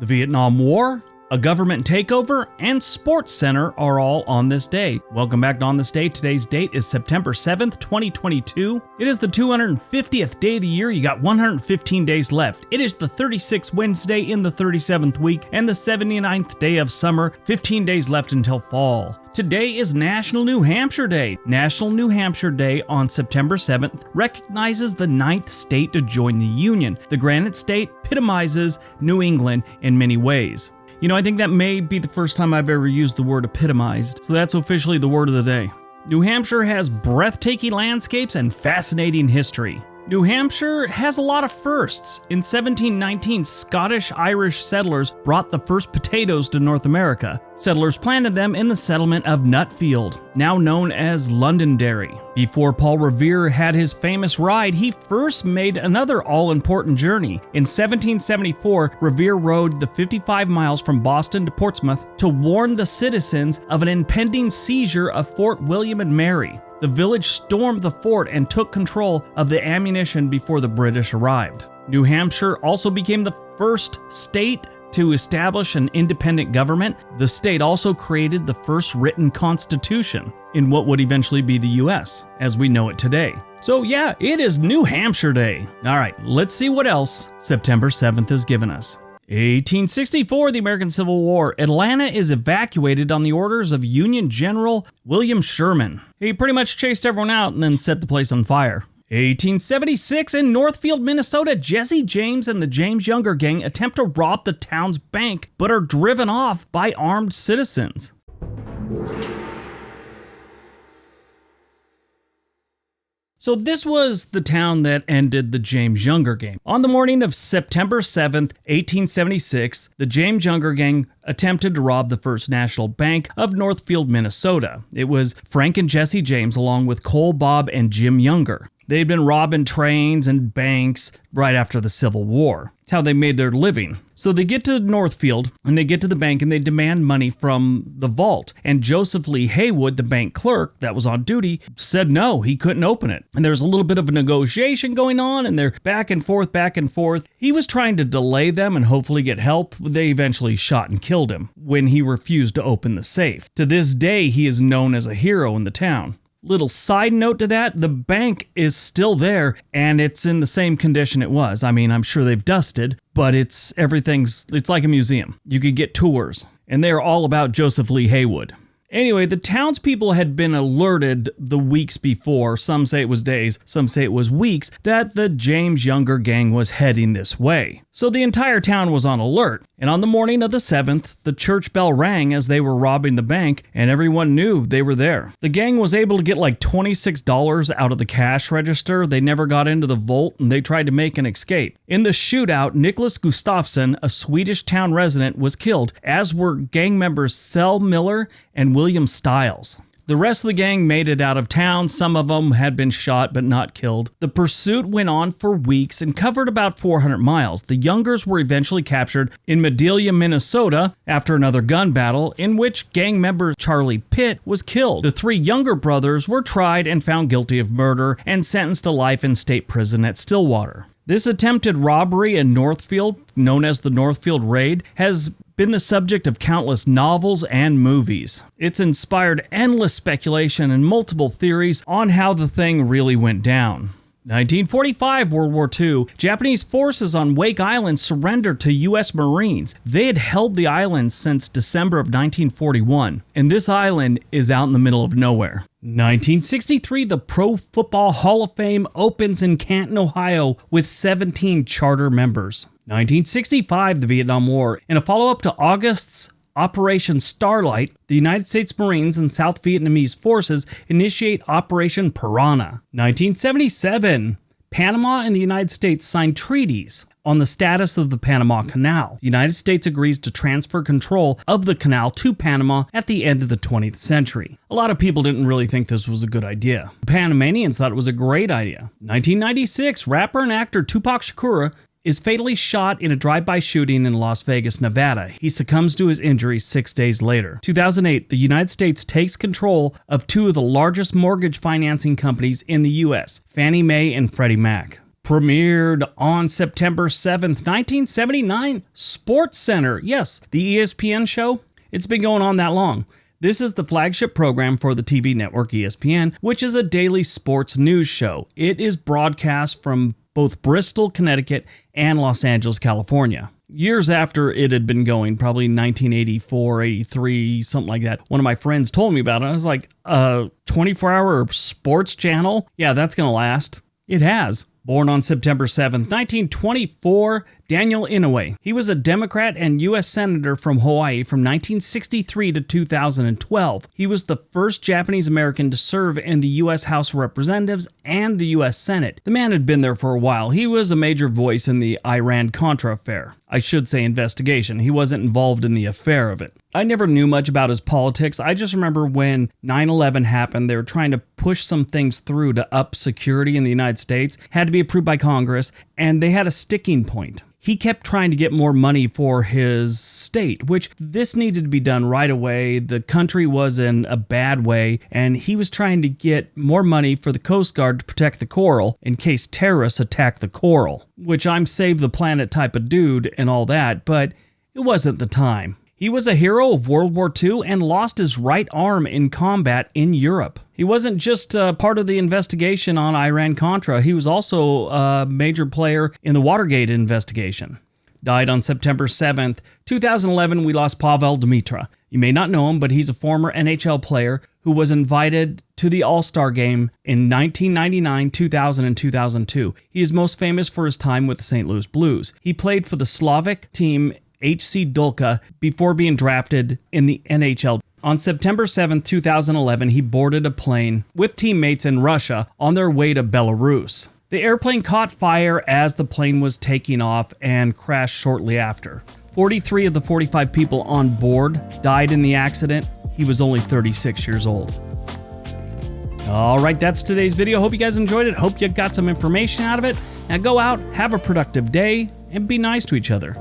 The Vietnam War, a government takeover, and Sports Center are all on this day. Welcome back to On This Day. Today's date is September 7th, 2022. It is the 250th day of the year. You got 115 days left. It is the 36th Wednesday in the 37th week and the 79th day of summer. 15 days left until fall. Today is National New Hampshire Day. National New Hampshire Day on September 7th recognizes the 9th state to join the Union. The Granite State epitomizes New England in many ways. You know, I think that may be the first time I've ever used the word epitomized, so that's officially the word of the day. New Hampshire has breathtaking landscapes and fascinating history. New Hampshire has a lot of firsts. In 1719, Scottish-Irish settlers brought the first potatoes to North America. Settlers planted them in the settlement of Northfield, now known as Londonderry. Before Paul Revere had his famous ride, he first made another all-important journey. In 1774, Revere rode the 55 miles from Boston to Portsmouth to warn the citizens of an impending seizure of Fort William and Mary. The village stormed the fort and took control of the ammunition before the British arrived. New Hampshire also became the first state to establish an independent government. The state also created the first written constitution in what would eventually be the U.S. as we know it today. So yeah, it is New Hampshire Day. All right, let's see what else September 7th has given us. 1864, the American Civil War. Atlanta is evacuated on the orders of Union General William Sherman. He pretty much chased everyone out and then set the place on fire. 1876, in Northfield, Minnesota, Jesse James and the James Younger Gang attempt to rob the town's bank, but are driven off by armed citizens. So this was the town that ended the James Younger Gang. On the morning of September 7th, 1876, the James Younger Gang attempted to rob the First National Bank of Northfield, Minnesota. It was Frank and Jesse James along with Cole, Bob, and Jim Younger. They'd been robbing trains and banks right after the Civil War. It's how they made their living. So they get to Northfield and they get to the bank and they demand money from the vault. And Joseph Lee Haywood, the bank clerk that was on duty, said no, he couldn't open it. And there's a little bit of a negotiation going on and they're back and forth, back and forth. He was trying to delay them and hopefully get help. They eventually shot and killed him when he refused to open the safe. To this day, he is known as a hero in the town. Little side note to that, the bank is still there and it's in the same condition it was. I mean, I'm sure they've dusted, but it's like a museum. You could get tours and they're all about Joseph Lee Haywood. Anyway, the townspeople had been alerted the weeks before, some say it was days, some say it was weeks, that the James Younger Gang was heading this way. So the entire town was on alert, and on the morning of the 7th, the church bell rang as they were robbing the bank, and everyone knew they were there. The gang was able to get like $26 out of the cash register. They never got into the vault, and they tried to make an escape. In the shootout, Nicholas Gustafsson, a Swedish town resident, was killed, as were gang members Sel Miller and William Stiles. The rest of the gang made it out of town. Some of them had been shot but not killed. The pursuit went on for weeks and covered about 400 miles. The Youngers were eventually captured in Madelia, Minnesota after another gun battle in which gang member Charlie Pitt was killed. The three Younger brothers were tried and found guilty of murder and sentenced to life in state prison at Stillwater. This attempted robbery in Northfield, known as the Northfield Raid, has been the subject of countless novels and movies. It's inspired endless speculation and multiple theories on how the thing really went down. 1945, World War II, Japanese forces on Wake Island surrendered to U.S. Marines. They had held the island since December of 1941, and this island is out in the middle of nowhere. 1963, the Pro Football Hall of Fame opens in Canton, Ohio, with 17 charter members. 1965, the Vietnam War. In a follow-up to August's Operation Starlight, the United States Marines and South Vietnamese forces initiate Operation Piranha. 1977, Panama and the United States signed treaties on the status of the Panama Canal. The United States agrees to transfer control of the canal to Panama at the end of the 20th century. A lot of people didn't really think this was a good idea. The Panamanians thought it was a great idea. 1996, rapper and actor Tupac Shakur is fatally shot in a drive-by shooting in Las Vegas, Nevada. He succumbs to his injuries 6 days later. 2008, the United States takes control of two of the largest mortgage financing companies in the U.S., Fannie Mae and Freddie Mac. Premiered on September 7th, 1979, Sports Center. Yes, the ESPN show. It's been going on that long. This is the flagship program for the TV network ESPN, which is a daily sports news show. It is broadcast from both Bristol, Connecticut, and Los Angeles, California. Years after it had been going, probably 1984, 83, something like that, one of my friends told me about it. I was like, a 24-hour sports channel? Yeah, that's going to last. It has. Born on September 7th, 1924, Daniel Inouye. He was a Democrat and U.S. Senator from Hawaii from 1963 to 2012. He was the first Japanese American to serve in the U.S. House of Representatives and the U.S. Senate. The man had been there for a while. He was a major voice in the Iran-Contra affair. I should say investigation. He wasn't involved in the affair of it. I never knew much about his politics. I just remember when 9/11 happened, they were trying to push some things through to up security in the United States. Had to be approved by Congress, and they had a sticking point. He kept trying to get more money for his state, which this needed to be done right away. The country was in a bad way, and he was trying to get more money for the Coast Guard to protect the coral in case terrorists attack the coral, which I'm save the planet type of dude and all that, but it wasn't the time. He was a hero of World War II and lost his right arm in combat in Europe. He wasn't just part of the investigation on Iran-Contra, he was also a major player in the Watergate investigation. Died on September 7th, 2011, we lost Pavel Datsyuk. You may not know him, but he's a former NHL player who was invited to the All-Star Game in 1999, 2000, and 2002. He is most famous for his time with the St. Louis Blues. He played for the Slavic team HC Dulka before being drafted in the NHL. On September 7, 2011, he boarded a plane with teammates in Russia on their way to Belarus. The airplane caught fire as the plane was taking off and crashed shortly after. 43 of the 45 people on board died in the accident. He was only 36 years old. All right, that's today's video. Hope you guys enjoyed it. Hope you got some information out of it. Now go out, have a productive day, and be nice to each other.